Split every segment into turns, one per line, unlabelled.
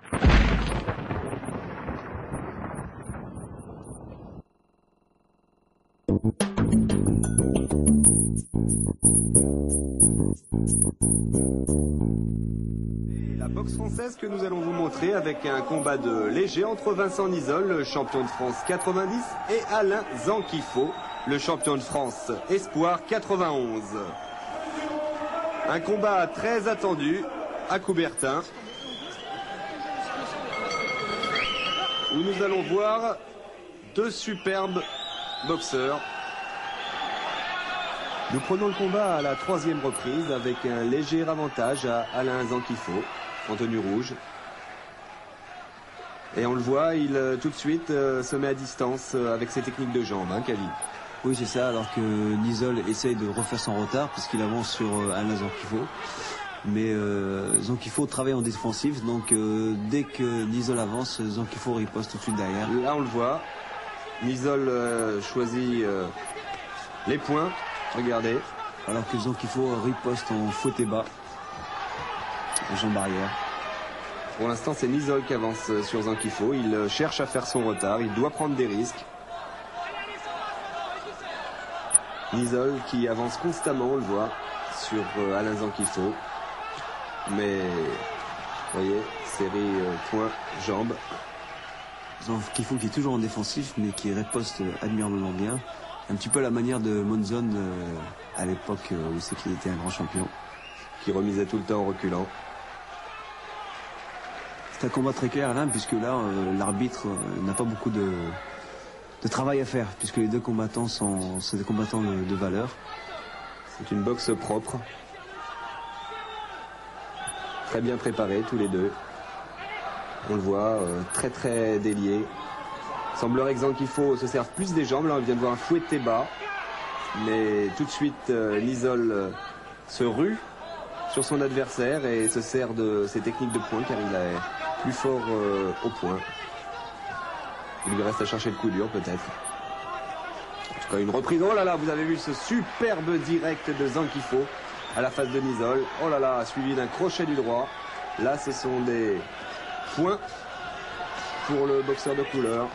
La boxe française que nous allons vous montrer avec un combat de léger entre Vincent Nisol, le champion de France 90, et Alain Zankifo, le champion de France Espoir 91. Un combat très attendu à Coubertin, où nous allons voir deux superbes boxeurs. Nous prenons le combat à la 3e reprise avec un léger avantage à Alain Zankifo, en tenue rouge. Et on le voit, il tout de suite se met à distance avec ses techniques de jambes, hein, Kali.
Oui, c'est ça, alors que Nisol essaye de refaire son retard puisqu'il avance sur Alain Zankifo. Mais Zankifo travaille en défensif, donc dès que Nisol avance, Zankifo riposte tout de suite derrière.
Là, on le voit. Nisol choisit les points. Regardez.
Alors que Zankifo riposte en fouetté bas. Jambe arrière.
Pour l'instant, c'est Nisol qui avance sur Zankifo. Il cherche à faire son retard. Il doit prendre des risques. Nisol qui avance constamment, on le voit, sur Alain Zankifo. Mais, vous voyez, série point, jambe.
Zankifo qui est toujours en défensif, mais qui riposte admirablement bien. Un petit peu à la manière de Monzon à l'époque où c'est qu'il était un grand champion.
Qui remisait tout le temps en reculant.
C'est un combat très clair, Alain, puisque là, l'arbitre n'a pas beaucoup de travail à faire, puisque les deux combattants sont des combattants de valeur.
C'est une boxe propre. Très bien préparés, tous les deux. On le voit, très très déliés. Semblerait que Zankifo se serve plus des jambes. Là, on vient de voir un fouetté bas. Mais tout de suite, Nisol se rue sur son adversaire et se sert de ses techniques de poing car il est plus fort au point. Il lui reste à chercher le coup dur peut-être. En tout cas, une reprise. Oh là là, vous avez vu ce superbe direct de Zankifo à la face de Nisol. Oh là là, suivi d'un crochet du droit. Là, ce sont des points pour le boxeur de couleur.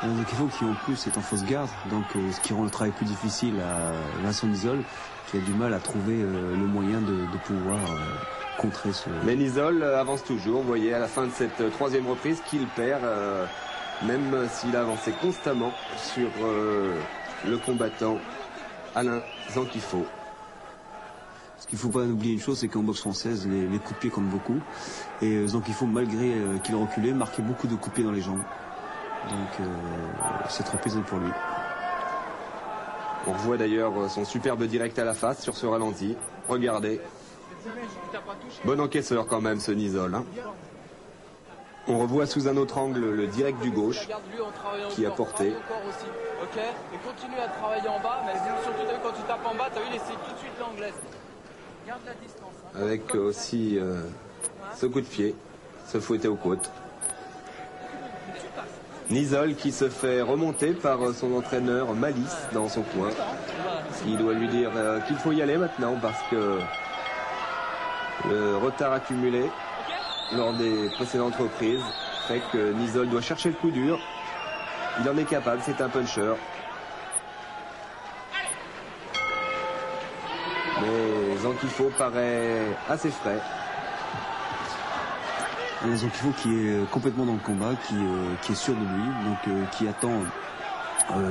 Zankifo qui en plus est en fausse garde, donc ce qui rend le travail plus difficile à Vincent Nisol, qui a du mal à trouver le moyen de pouvoir contrer ce...
Mais Nisol avance toujours, vous voyez, à la fin de cette 3e reprise qu'il perd, même s'il a avancé constamment sur le combattant Alain Zankifo.
Ce qu'il ne faut pas oublier une chose, c'est qu'en boxe française, les coups de pied comptent beaucoup, et Zankifo, malgré qu'il reculait, marquait beaucoup de coups de pied dans les jambes. Donc c'est trop pesant pour lui.
On revoit d'ailleurs son superbe direct à la face sur ce ralenti. Regardez. Bon encaisseur quand même ce Nisol. Hein. On revoit sous un autre angle le direct du gauche qui a porté.
Ok, et continue à travailler en bas, mais surtout quand tu tapes en bas, tu as vu laisser tout de suite l'anglaise. Garde la distance. Hein.
Avec aussi ce coup de pied, ce fouetté aux côtes. Nisol qui se fait remonter par son entraîneur Malice dans son coin. Il doit lui dire qu'il faut y aller maintenant parce que le retard accumulé lors des précédentes reprises fait que Nisol doit chercher le coup dur. Il en est capable, c'est un puncher. Mais Zankifo paraît assez frais.
Zankifo qui est complètement dans le combat, qui est sûr de lui, donc qui attend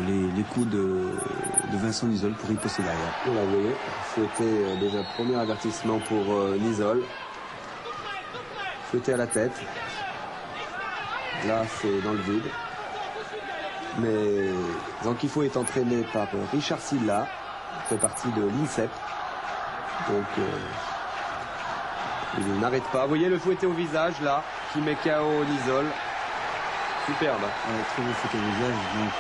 les coups de Vincent Nisol pour riposter derrière.
Voilà, vous voyez, c'était déjà premier avertissement pour Nisol. Fouetté à la tête. Là, c'est dans le vide. Mais Zankifo est entraîné par Richard Silla, fait partie de l'INSEP. Donc, il n'arrête pas. Vous voyez le fouetté au visage, là, qui met KO Nisol. Superbe.
Très beau fouetté au visage, donc...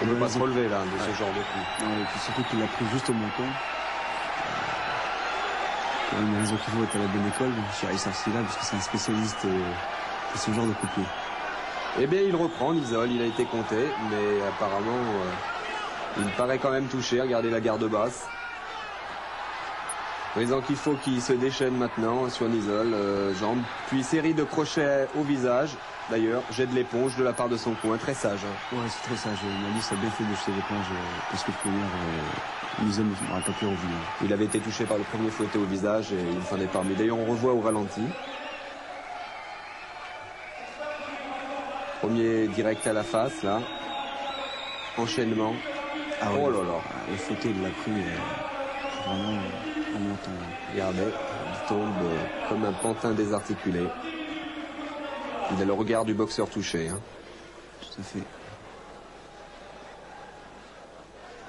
on ne peut pas se relever, là, de ce genre de coup.
Et puis surtout qu'il l'a pris juste au menton. Zankifo est à la bonne école, chez Richard Silla, puisque c'est un spécialiste de ce genre de coup de pied.
Eh bien, il reprend, Nisol, il a été compté, mais apparemment, il paraît quand même touché. Regardez la garde basse. Zankifo qui se déchaîne maintenant sur Nizol, jambe, puis série de crochets au visage. D'ailleurs, jet de l'éponge de la part de son coin, très sage.
Ouais, c'est très sage. Malice a bien fait de jeter l'éponge parce que le premier, Nizol n'aurait pas pu revenir.
Il avait été touché par le premier fouetté au visage et il s'en est parmi. D'ailleurs, on revoit au ralenti. Premier direct à la face, là. Enchaînement.
Ah
oh
ouais.
là là.
Le fouetté, il l'a pris vraiment en montant.
Regardez, il tombe comme un pantin désarticulé. Il a le regard du boxeur touché. Hein.
Tout à fait.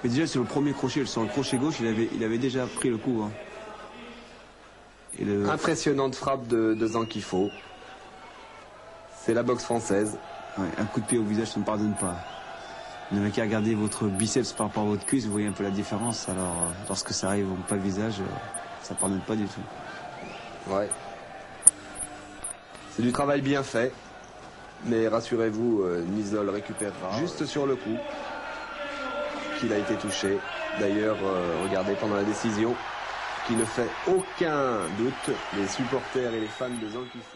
Mais déjà sur le premier crochet, sur le crochet gauche, il avait déjà pris le coup. Hein. Et
impressionnante frappe de Zankifo. C'est la boxe française.
Ouais, un coup de pied au visage, ça ne pardonne pas. Vous n'avez qu'à regarder votre biceps par rapport à votre cuisse, vous voyez un peu la différence. Alors, lorsque ça arrive au pas le visage, ça ne pardonne pas du tout.
Ouais. C'est du travail bien fait. Mais rassurez-vous, Nizol récupérera juste sur le coup qu'il a été touché. D'ailleurs, regardez pendant la décision, qui ne fait aucun doute, les supporters et les fans de Zankifo.